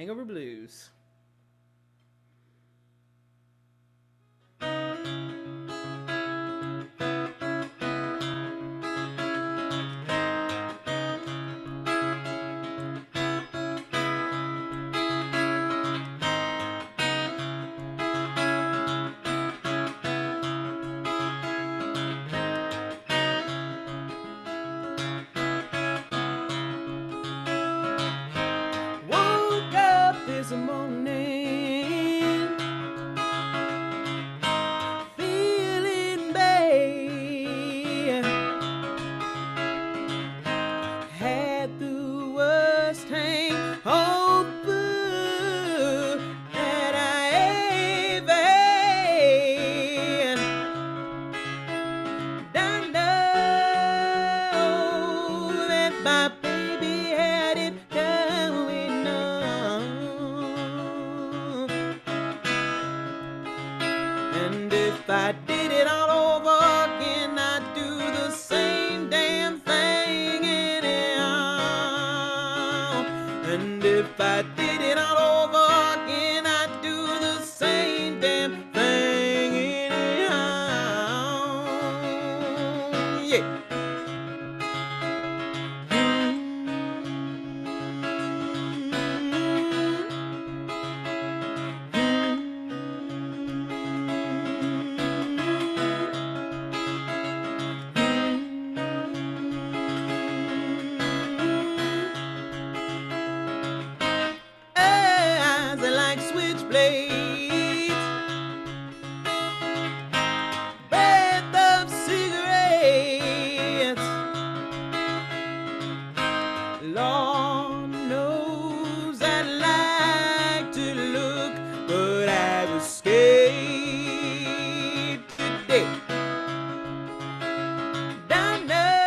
Hangover Blues. Woke up this morning feeling bad. Had the worst hangover that I ever had. I know that my baby had it going on. And if I did it all over again, I'd do the same damn thing anyhow. And if I did it all over again, I'd do the same damn thing anyhow. Yeah. Eyes are like switchblades, breath of cigarettes. Lord knows I'd like to look, but I was scared today. I know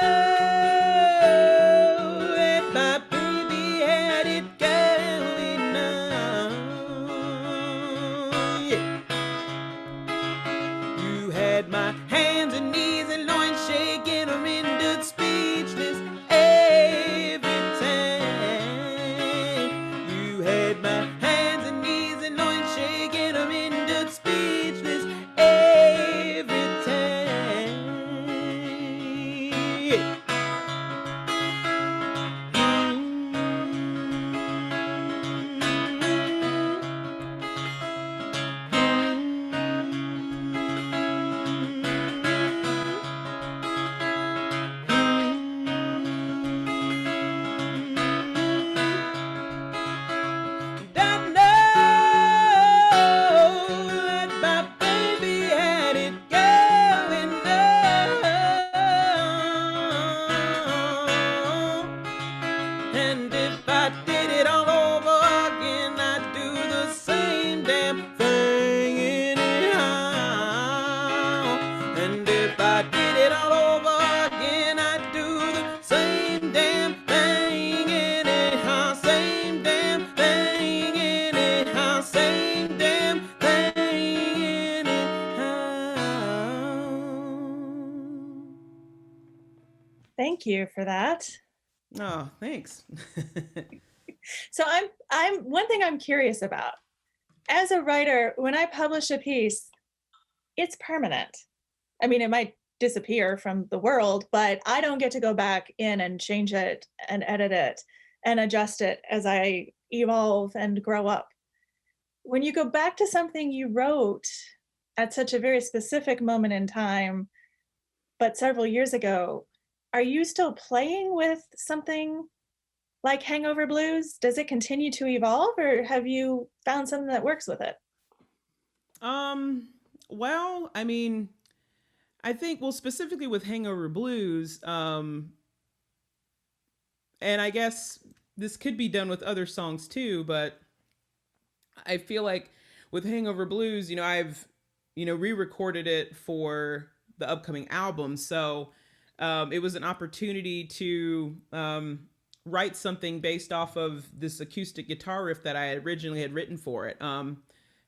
that my baby had it going on. Yeah. You had my hands and knees and loins shaking, rendered speechless every time. You had my hands and knees and loins shaking, rendered speechless every time. Yeah. I know that my baby had it going on. And if I did it all over again, I'd do the same damn thing anyhow. And if I did it all over again, I'd do the same damn thing anyhow. Same damn thing anyhow. Same damn thing anyhow. Thank you for that. Oh, thanks. So I'm one thing I'm curious about. As a writer, when I publish a piece, it's permanent. I mean, it might disappear from the world, but I don't get to go back in and change it and edit it and adjust it as I evolve and grow up. When you go back to something you wrote at such a very specific moment in time, but several years ago, are you still playing with something like Hangover Blues? Does it continue to evolve, or have you found something that works with it? Um, well, I mean, I think, well, specifically with Hangover Blues, and I guess this could be done with other songs too, but I feel like with Hangover Blues, I've, re-recorded it for the upcoming album. So it was an opportunity to write something based off of this acoustic guitar riff that I originally had written for it.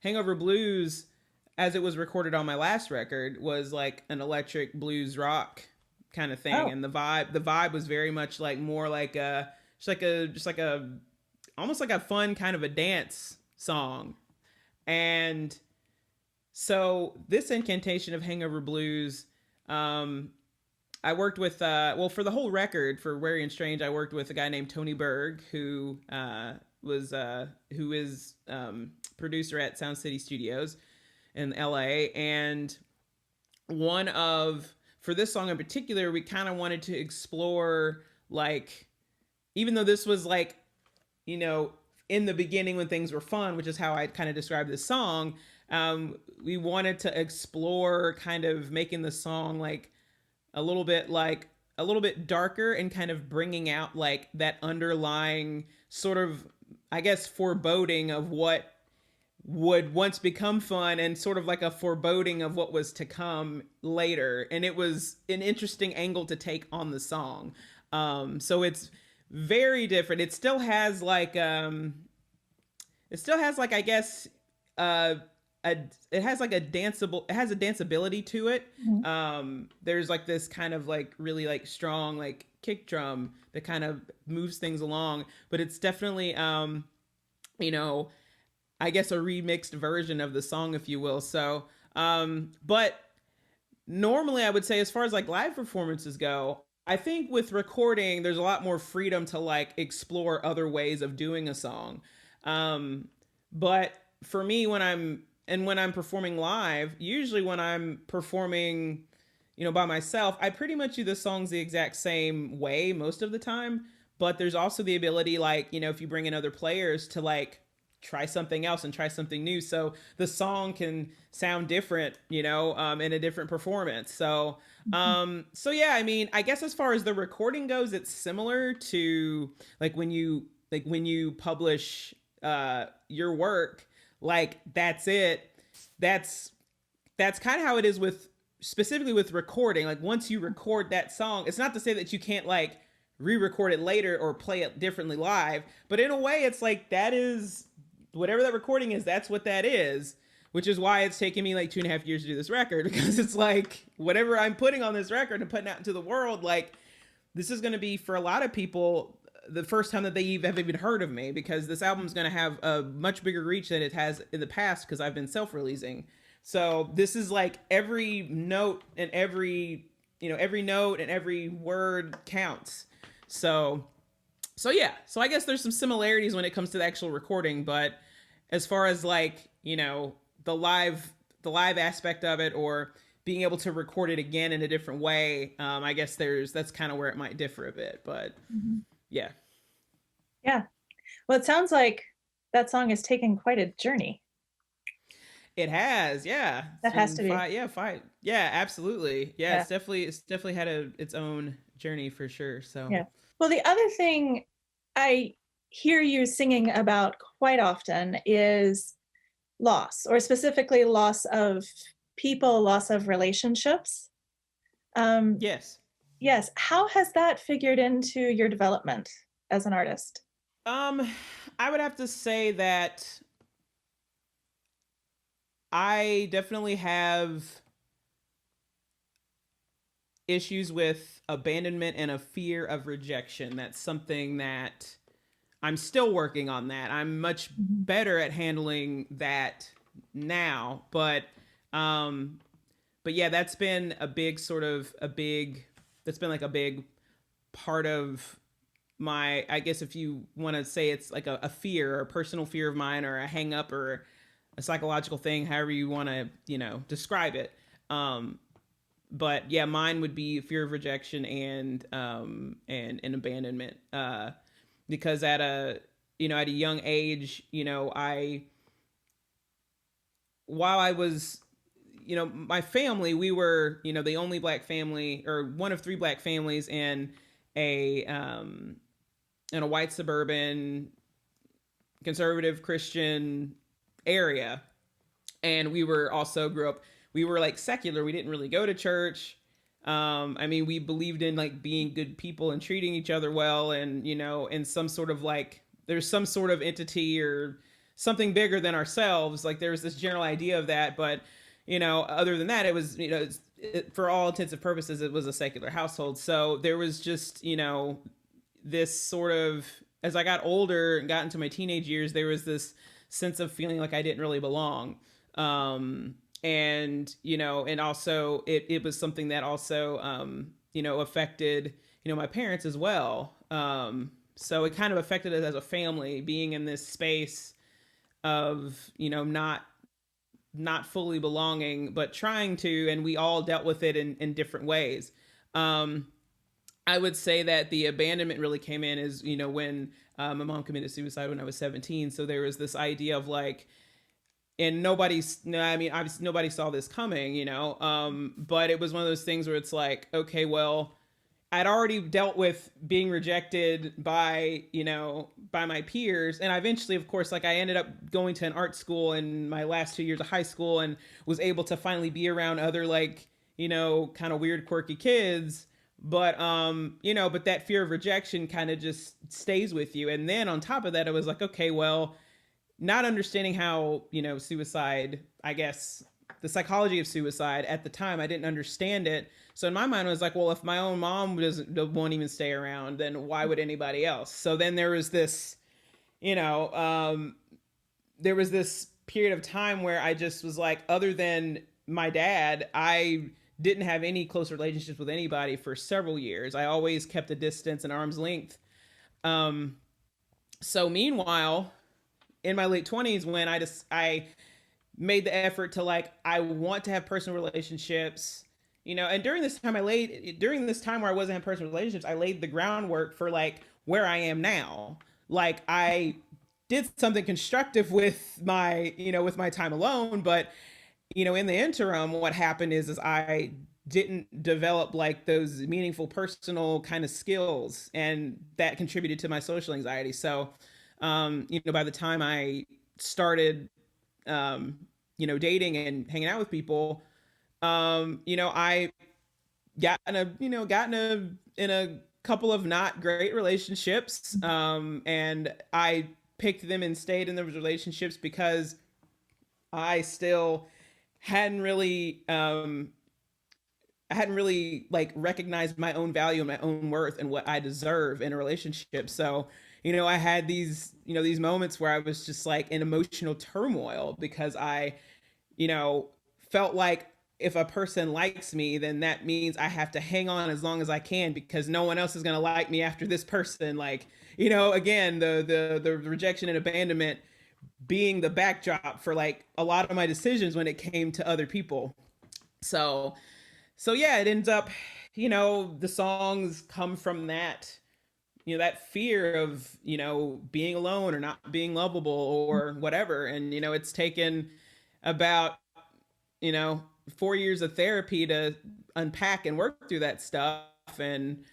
Hangover Blues, as it was recorded on my last record, was like an electric blues rock kind of thing, Oh, and the vibe was very much like more like a just like a almost like a fun kind of a dance song. And so this incantation of Hangover Blues, um, I worked with, well, for the whole record for Wary and Strange, I worked with a guy named Tony Berg, who is producer at Sound City Studios in LA. And one of, for this song in particular, we kind of wanted to explore, like, even though this was like, you know, in the beginning when things were fun, which is how I kind of described this song, we wanted to explore kind of making the song like a little bit darker and kind of bringing out like that underlying sort of, I guess, foreboding of what would once become fun and sort of like a foreboding of what was to come later. And it was an interesting angle to take on the song. So it's very different. It still has like, I guess, it has like it has a danceability to it. There's like this kind of like really like strong like kick drum that kind of moves things along, but it's definitely you know, I guess a remixed version of the song, if you will. So but normally I would say, as far as like live performances go, I think with recording there's a lot more freedom to like explore other ways of doing a song. But for me, when I'm performing live, usually when I'm performing, you know, by myself, I pretty much do the songs the exact same way most of the time. But there's also the ability, like, you know, if you bring in other players, to like try something else and try something new. So the song can sound different, you know, in a different performance. So yeah, I mean, I guess as far as the recording goes, it's similar to like when you publish your work, like that's it. That's kind of how it is with, specifically with recording. Like once you record that song, it's not to say that you can't like re-record it later or play it differently live, but in a way it's like that is whatever that recording is, that's what that is, which is why it's taken me like 2.5 years to do this record, because it's like whatever I'm putting on this record and putting out into the world, like this is going to be for a lot of people the first time that they have even heard of me, because this album is going to have a much bigger reach than it has in the past because I've been self-releasing. So this is like every note and every note and every word counts. So yeah, so I guess there's some similarities when it comes to the actual recording, but as far as like, you know, the live aspect of it, or being able to record it again in a different way, I guess that's kind of where it might differ a bit, but yeah. Yeah. Well, it sounds like that song has taken quite a journey. It has, yeah. It's That has been to be. five. Yeah, absolutely. Yeah, Yeah. it's definitely had its own journey for sure. So Yeah. Well, the other thing I hear you singing about quite often is loss, or specifically loss of people, loss of relationships. yes. Yes. How has that figured into your development as an artist? Um, I would have to say that I definitely have issues with abandonment and a fear of rejection. That's something that I'm still working on. That I'm much better at handling that now, um but yeah, that's been a big sort of a big that's been like a big part of my, I guess if you want to say it's like a fear or a personal fear of mine, or a hang up, or a psychological thing, however you want to, you know, describe it. But yeah, mine would be fear of rejection and abandonment. Because at a, you know, at a young age, you know, while I was, you know, my family, we were, you know, the only black family, or one of 3 black families a in a white suburban conservative Christian area. And we were also grew up, we were like secular. We didn't really go to church. I mean, we believed in like being good people and treating each other well, and, you know, in some sort of like, there's some sort of entity or something bigger than ourselves. Like there was this general idea of that, but, you know, other than that, it was, you know, for all intents and purposes, it was a secular household. So there was just, you know, this sort of as I got older and got into my teenage years, there was this sense of feeling like I didn't really belong. And and also it was something that also affected my parents as well. So it kind of affected us as a family, being in this space of not fully belonging, but trying to, and we all dealt with it in different ways. Um, I would say that the abandonment really came in is, when my mom committed suicide when I was 17. So there was this idea of like, and nobody's, no, I mean, obviously nobody saw this coming, but it was one of those things where it's like, okay, well, I'd already dealt with being rejected by my peers. And I eventually, of course, like I ended up going to an art school in my last 2 years of high school and was able to finally be around other like, kind of weird, quirky kids. But that fear of rejection kind of just stays with you. And then on top of that, it was like, okay, well, not understanding how, suicide, I guess, the psychology of suicide at the time, I didn't understand it. So in my mind, it was like, well, if my own mom won't even stay around, then why would anybody else? So then there was this, there was this period of time where I just was like, other than my dad, I didn't have any close relationships with anybody for several years. I always kept a distance and arm's length. Um, so meanwhile, in my late 20s, when I made the effort to like, I want to have personal relationships, and during this time where I wasn't having personal relationships, I laid the groundwork for like where I am now. Like I did something constructive with my time alone, but in the interim, what happened is I didn't develop like those meaningful personal kind of skills, and that contributed to my social anxiety. So by the time I started dating and hanging out with people, I got in a couple of not great relationships, and I picked them and stayed in those relationships because I still hadn't really I hadn't really like recognized my own value and my own worth and what I deserve in a relationship. So, I had these moments where I was just like in emotional turmoil because I, felt like if a person likes me, then that means I have to hang on as long as I can because no one else is going to like me after this person. Like, again, the rejection and abandonment being the backdrop for like a lot of my decisions when it came to other people. So yeah, it ends up, the songs come from that, that fear of, being alone or not being lovable or whatever. And, it's taken about, you know, 4 years of therapy to unpack and work through that stuff. And,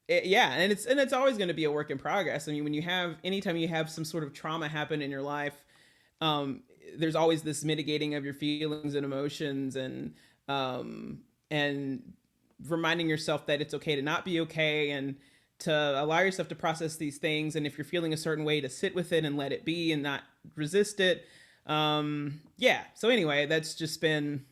yeah, and it's always going to be a work in progress. I mean, anytime you have some sort of trauma happen in your life, um, there's always this mitigating of your feelings and emotions, and reminding yourself that it's okay to not be okay, and to allow yourself to process these things. And if you're feeling a certain way, to sit with it and let it be and not resist it. Yeah. So anyway, that's just been,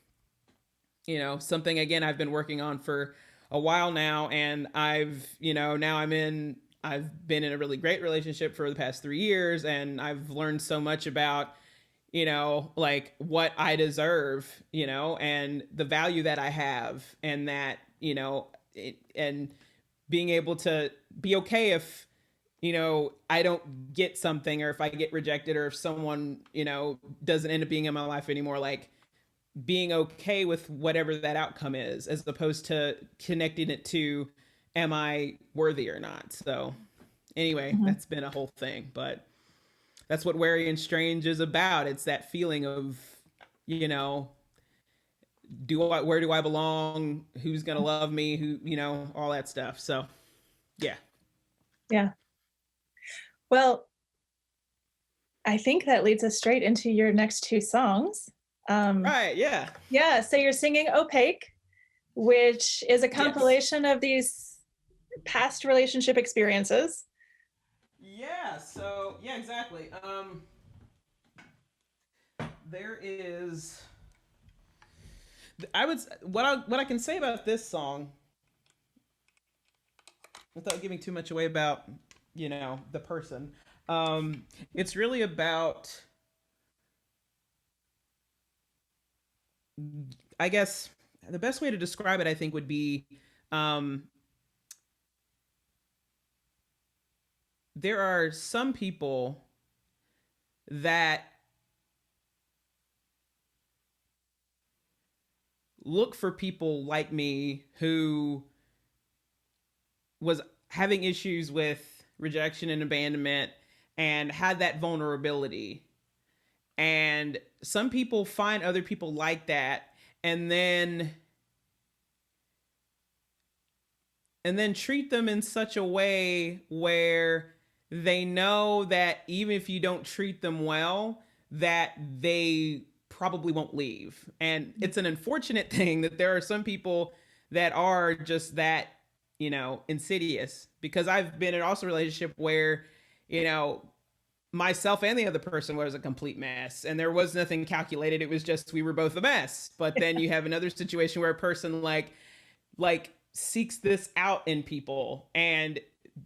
something again I've been working on for a while now. And I've been in a really great relationship for the past 3 years, and I've learned so much about, like what I deserve, and the value that I have, and that, and being able to be okay if, I don't get something, or if I get rejected, or if someone, doesn't end up being in my life anymore, like being okay with whatever that outcome is, as opposed to connecting it to, am I worthy or not? So anyway, Mhm. that's been a whole thing, but that's what Wary and Strange is about. It's that feeling of, you know, where do I belong? Who's going to love me? Who, all that stuff. So yeah. Yeah. Well, I think that leads us straight into your next two songs. Right. Yeah. Yeah, so you're singing Opaque, which is a Yes. compilation of these past relationship experiences. Yeah. So yeah, exactly. There is, I would, what I can say about this song, without giving too much away about the person. It's really about, I guess, the best way to describe it, I think, would be, um, there are some people that look for people like me who was having issues with rejection and abandonment and had that vulnerability. And some people find other people like that, and then treat them in such a way where they know that even if you don't treat them well, that they probably won't leave. And it's an unfortunate thing that there are some people that are just that, insidious. Because I've been in also a relationship where, you know, myself and the other person was a complete mess, and there was nothing calculated. It was just we were both a mess. But then you have another situation where a person like seeks this out in people and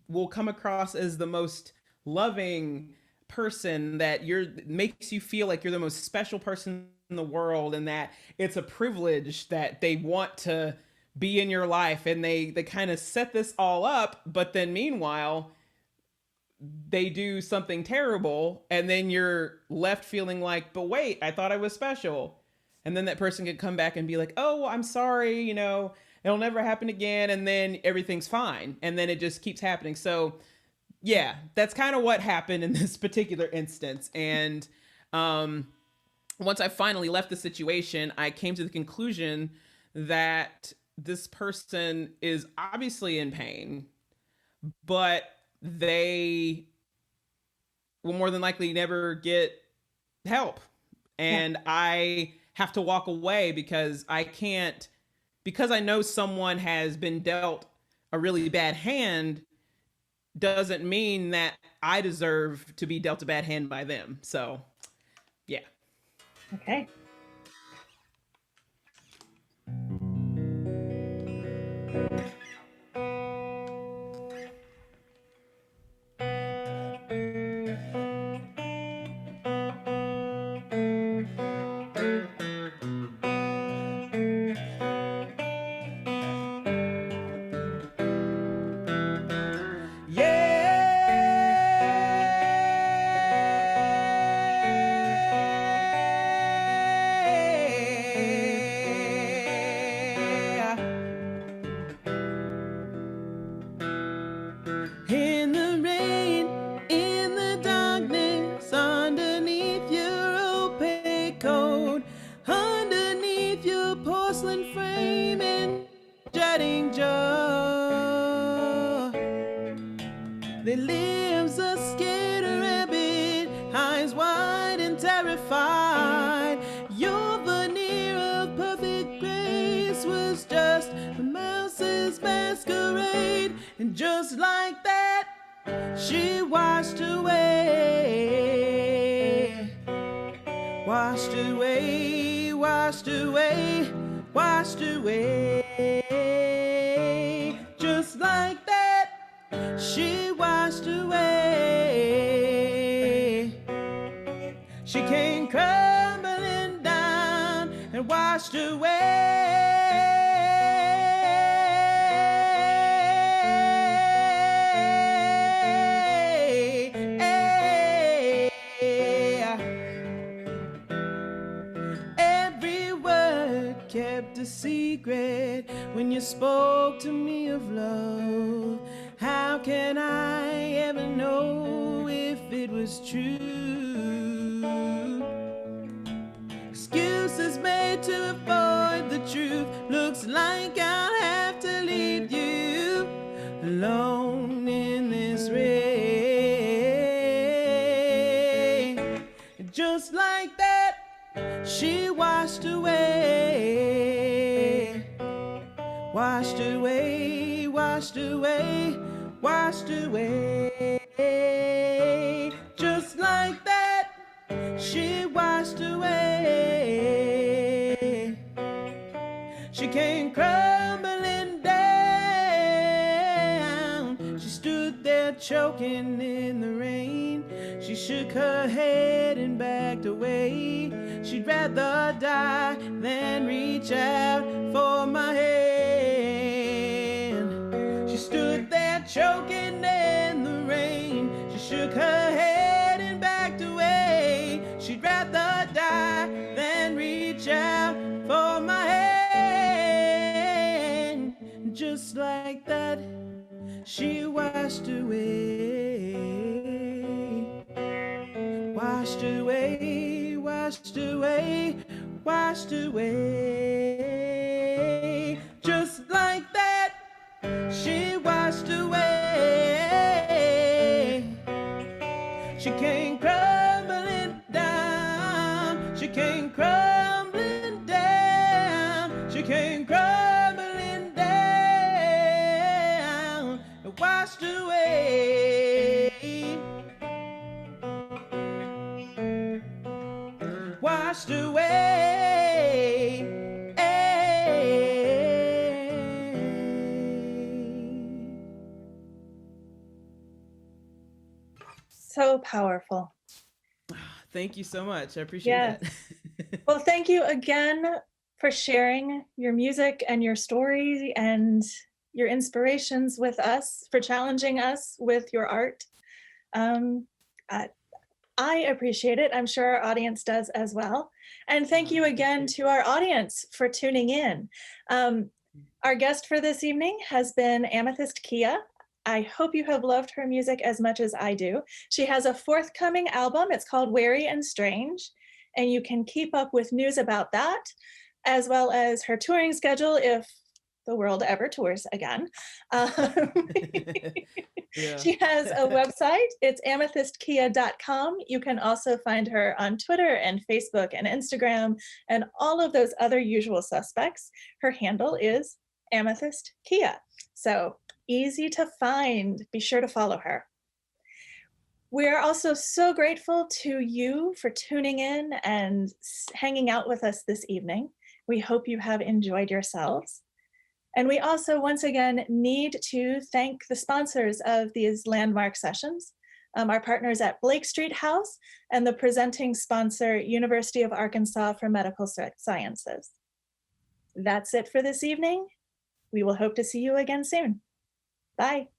will come across as the most loving person, that makes you feel like you're the most special person in the world, and that it's a privilege that they want to be in your life, and they kind of set this all up. But then meanwhile they do something terrible, and then you're left feeling like, but wait, I thought I was special. And then that person could come back and be like, oh, I'm sorry, it'll never happen again, and then everything's fine, and then it just keeps happening. So yeah, that's kind of what happened in this particular instance. And once I finally left the situation, I came to the conclusion that this person is obviously in pain, but they will more than likely never get help. And yeah. I have to walk away because I know someone has been dealt a really bad hand, doesn't mean that I deserve to be dealt a bad hand by them. So, yeah. Okay. There lives a scared rabbit, eyes wide and terrified. Your veneer of perfect grace was just a mouse's masquerade. And just like that, she washed away. Washed away, washed away, washed away. Just like that, she washed away. She came crumbling down and washed away. Every word kept a secret when you spoke to me of love. How can I ever know if it was true? Excuses made to avoid the truth. Looks like I'll have to leave you alone in this rain. Just like that, she washed away. Washed away, washed away, washed away. Just like that, she washed away. She came crumbling down. She stood stood there choking in the rain. She shook her head and backed away. She'd rather die than reach out for my hand. She stood there choking in the rain. She shook her head and backed away. She'd rather die than reach out for my hand. Just like that, she washed away, washed away, washed away, washed away. Just like that, she washed away. She came crumbling down, she came crumbling down, she came crumbling down and washed away, washed away. So powerful. Thank you so much. I appreciate Yes. that. Well, thank you again for sharing your music and your story and your inspirations with us, for challenging us with your art. I appreciate it. I'm sure our audience does as well. And thank you again to our audience for tuning in. Our guest for this evening has been Amythyst Kiah. I hope you have loved her music as much as I do. She has a forthcoming album. It's called Wary and Strange, and you can keep up with news about that, as well as her touring schedule if the world ever tours again. Yeah. She has a website. It's amythystkiah.com. You can also find her on Twitter and Facebook and Instagram and all of those other usual suspects. Her handle is Amythyst Kiah. So easy to find. Be sure to follow her. We're also so grateful to you for tuning in and hanging out with us this evening. We hope you have enjoyed yourselves. And we also, once again, need to thank the sponsors of these landmark sessions, our partners at Blake Street House and the presenting sponsor, University of Arkansas for Medical Sciences. That's it for this evening. We will hope to see you again soon. Bye.